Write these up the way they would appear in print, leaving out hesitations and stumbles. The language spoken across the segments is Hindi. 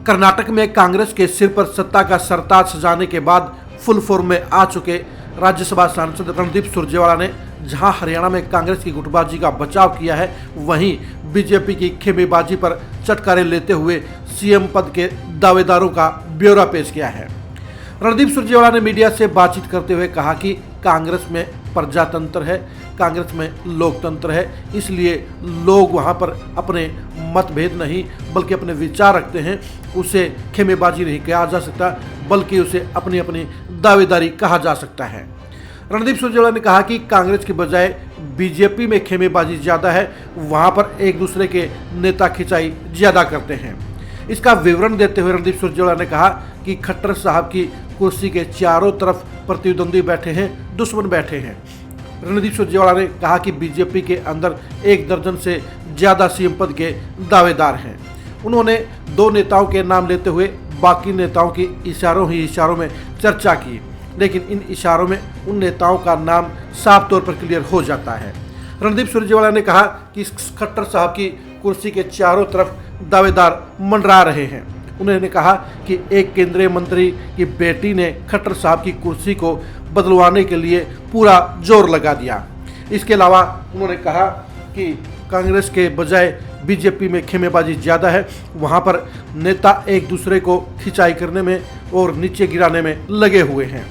कर्नाटक में कांग्रेस के सिर पर सत्ता का सरताज सजाने के बाद फुल फॉर्म में आ चुके राज्यसभा सांसद रणदीप सुरजेवाला ने जहां हरियाणा में कांग्रेस की गुटबाजी का बचाव किया है, वहीं बीजेपी की खेमेबाजी पर चटकारे लेते हुए सीएम पद के दावेदारों का ब्यौरा पेश किया है। रणदीप सुरजेवाला ने मीडिया से बातचीत करते हुए कहा कि कांग्रेस में प्रजातंत्र है, कांग्रेस में लोकतंत्र है, इसलिए लोग वहां पर अपने मतभेद नहीं बल्कि अपने विचार रखते हैं। उसे खेमेबाजी नहीं कहा जा सकता बल्कि उसे अपनी अपनी दावेदारी कहा जा सकता है। रणदीप सुरजेवाला ने कहा कि कांग्रेस के बजाय बीजेपी में खेमेबाजी ज़्यादा है, वहां पर एक दूसरे के नेता खिंचाई ज़्यादा करते हैं। इसका विवरण देते हुए रणदीप सुरजेवाला ने कहा कि खट्टर साहब की कुर्सी के चारों तरफ प्रतिद्वंदी बैठे हैं, दुश्मन बैठे हैं। रणदीप सुरजेवाला ने कहा कि बीजेपी के अंदर 1 दर्जन से ज़्यादा सीएम पद के दावेदार हैं। उन्होंने 2 नेताओं के नाम लेते हुए बाकी नेताओं की इशारों में चर्चा की, लेकिन इन इशारों में उन नेताओं का नाम साफ तौर पर क्लियर हो जाता है। रणदीप सुरजेवाला ने कहा कि खट्टर साहब की कुर्सी के चारों तरफ दावेदार मंडरा रहे हैं। उन्होंने कहा कि एक केंद्रीय मंत्री की बेटी ने खट्टर साहब की कुर्सी को बदलवाने के लिए पूरा जोर लगा दिया। इसके अलावा उन्होंने कहा कि कांग्रेस के बजाय बीजेपी में खेमेबाजी ज़्यादा है, वहां पर नेता एक दूसरे को खिंचाई करने में और नीचे गिराने में लगे हुए हैं।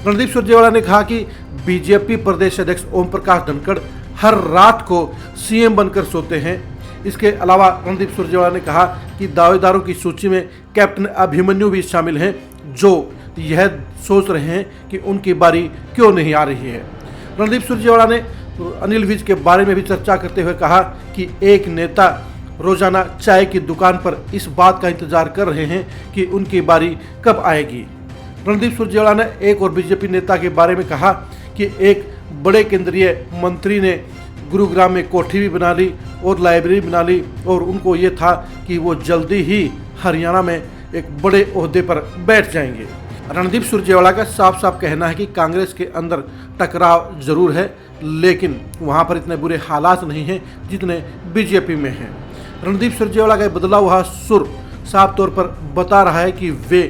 रणदीप सुरजेवाला ने कहा कि बीजेपी प्रदेश अध्यक्ष ओम प्रकाश धनखड़ हर रात को सीएम बनकर सोते हैं। इसके अलावा रणदीप सुरजेवाला ने कहा कि दावेदारों की सूची में कैप्टन अभिमन्यु भी शामिल हैं, जो यह सोच रहे हैं कि उनकी बारी क्यों नहीं आ रही है। रणदीप सुरजेवाला ने अनिल विज के बारे में भी चर्चा करते हुए कहा कि एक नेता रोजाना चाय की दुकान पर इस बात का इंतजार कर रहे हैं कि उनकी बारी कब आएगी। रणदीप सुरजेवाला ने एक और बीजेपी नेता के बारे में कहा कि एक बड़े केंद्रीय मंत्री ने गुरुग्राम में कोठी भी बना ली और लाइब्रेरी बना ली और उनको ये था कि वो जल्दी ही हरियाणा में एक बड़े ओहदे पर बैठ जाएंगे। रणदीप सुरजेवाला का साफ साफ कहना है कि कांग्रेस के अंदर टकराव जरूर है, लेकिन वहाँ पर इतने बुरे हालात नहीं हैं जितने बीजेपी में हैं। रणदीप सुरजेवाला का बदला हुआ सुर साफ तौर पर बता रहा है कि वे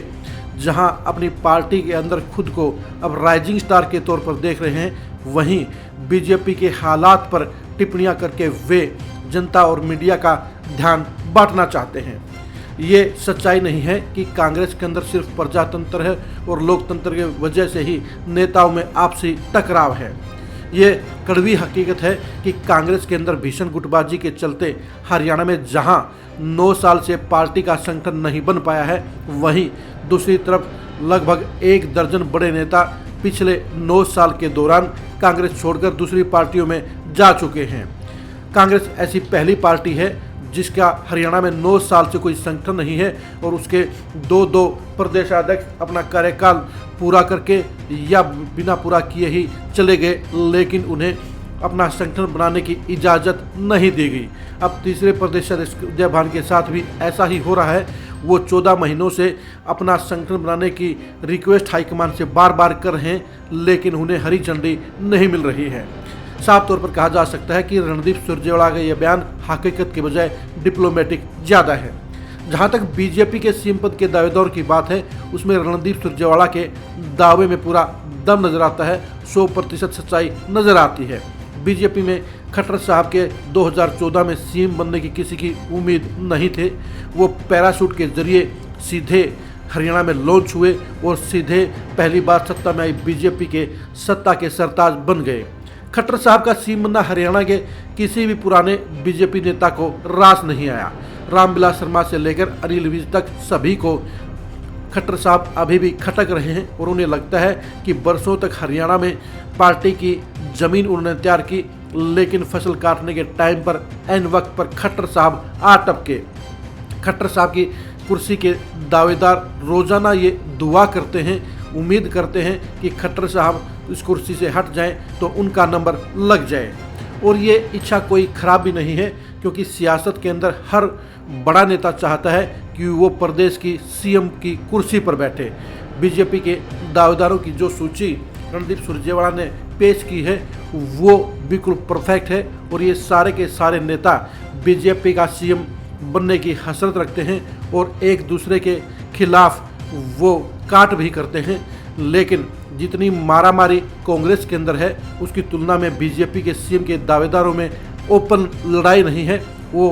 जहां अपनी पार्टी के अंदर खुद को अब राइजिंग स्टार के तौर पर देख रहे हैं, वहीं बीजेपी के हालात पर टिप्पणियां करके वे जनता और मीडिया का ध्यान बांटना चाहते हैं। ये सच्चाई नहीं है कि कांग्रेस के अंदर सिर्फ प्रजातंत्र है और लोकतंत्र की वजह से ही नेताओं में आपसी टकराव है। ये कड़वी हकीकत है कि कांग्रेस के अंदर भीषण गुटबाजी के चलते हरियाणा में जहां 9 साल से पार्टी का संगठन नहीं बन पाया है, वहीं दूसरी तरफ लगभग 1 दर्जन बड़े नेता पिछले 9 साल के दौरान कांग्रेस छोड़कर दूसरी पार्टियों में जा चुके हैं। कांग्रेस ऐसी पहली पार्टी है जिसका हरियाणा में 9 साल से कोई संगठन नहीं है और उसके 2 प्रदेशाध्यक्ष अपना कार्यकाल पूरा करके या बिना पूरा किए ही चले गए, लेकिन उन्हें अपना संगठन बनाने की इजाज़त नहीं दी गई। अब तीसरे प्रदेशाध्यक्ष जय भान के साथ भी ऐसा ही हो रहा है। वो 14 महीनों से अपना संगठन बनाने की रिक्वेस्ट हाईकमान से बार बार कर रहे हैं, लेकिन उन्हें हरी झंडी नहीं मिल रही है। साफ तौर पर कहा जा सकता है कि रणदीप सुरजेवाला का यह बयान हकीकत के बजाय डिप्लोमेटिक ज़्यादा है। जहां तक बीजेपी के सीएम पद के दावेदार की बात है, उसमें रणदीप सुरजेवाला के दावे में पूरा दम नजर आता है, 100% सच्चाई नजर आती है। बीजेपी में खट्टर साहब के 2014 में सीएम बनने की किसी की उम्मीद नहीं थे। वो पैराशूट के जरिए सीधे हरियाणा में लॉन्च हुए और सीधे पहली बार सत्ता में आई बीजेपी के सत्ता के सरताज बन गए। खट्टर साहब का सीएम बनना हरियाणा के किसी भी पुराने बीजेपी नेता को रास नहीं आया। रामविलास शर्मा से लेकर अनिल विज तक सभी को खट्टर साहब अभी भी खटक रहे हैं और उन्हें लगता है कि बरसों तक हरियाणा में पार्टी की जमीन उन्होंने तैयार की, लेकिन फसल काटने के टाइम पर ऐन वक्त पर खट्टर साहब आ टपके। खट्टर साहब की कुर्सी के दावेदार रोजाना ये दुआ करते हैं, उम्मीद करते हैं कि खट्टर साहब इस कुर्सी से हट जाएं तो उनका नंबर लग जाए। और ये इच्छा कोई खराब भी नहीं है, क्योंकि सियासत के अंदर हर बड़ा नेता चाहता है कि वो प्रदेश की सीएम की कुर्सी पर बैठे। बीजेपी के दावेदारों की जो सूची रणदीप सुरजेवाला ने पेश की है वो बिल्कुल परफेक्ट है और ये सारे के सारे नेता बीजेपी का सीएम बनने की हसरत रखते हैं और एक दूसरे के खिलाफ वो काट भी करते हैं, लेकिन जितनी मारामारी कांग्रेस के अंदर है उसकी तुलना में बीजेपी के सीएम के दावेदारों में ओपन लड़ाई नहीं है। वो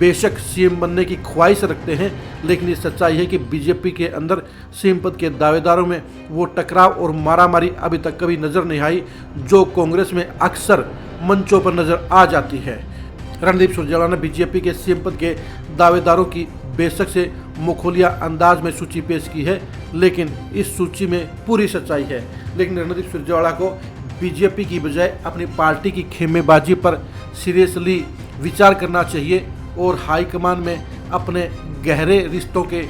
बेशक सीएम बनने की ख्वाहिश रखते हैं, लेकिन ये सच्चाई है कि बीजेपी के अंदर सीएम पद के दावेदारों में वो टकराव और मारामारी अभी तक कभी नज़र नहीं आई, जो कांग्रेस में अक्सर मंचों पर नज़र आ जाती है। रणदीप सुरजेवाला ने बीजेपी के सीएम पद के दावेदारों की बेशक से मुखोलिया अंदाज में सूची पेश की है, लेकिन इस सूची में पूरी सच्चाई है। लेकिन रणदीप सुरजेवाला को बीजेपी की बजाय अपनी पार्टी की खेमेबाजी पर सीरियसली विचार करना चाहिए और हाईकमान में अपने गहरे रिश्तों के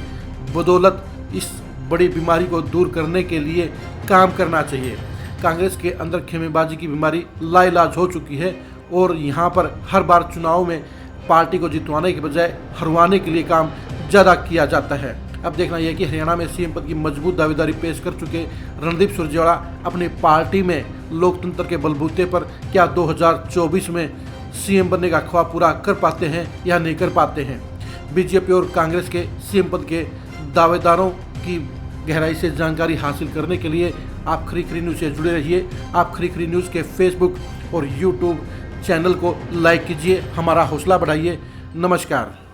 बदौलत इस बड़ी बीमारी को दूर करने के लिए काम करना चाहिए। कांग्रेस के अंदर खेमेबाजी की बीमारी लाइलाज हो चुकी है और यहाँ पर हर बार चुनाव में पार्टी को जितवाने के बजाय हरवाने के लिए काम ज़्यादा किया जाता है। अब देखना यह कि हरियाणा में सीएम पद की मजबूत दावेदारी पेश कर चुके रणदीप सुरजेवाला अपनी पार्टी में लोकतंत्र के बलबूते पर क्या 2024 में सीएम बनने का ख्वाब पूरा कर पाते हैं या नहीं कर पाते हैं। बीजेपी और कांग्रेस के सीएम पद के दावेदारों की गहराई से जानकारी हासिल करने के लिए आप खरी न्यूज़ से जुड़े रहिए। आप खरी न्यूज़ के फेसबुक और यूट्यूब चैनल को लाइक कीजिए, हमारा हौसला बढ़ाइए। नमस्कार।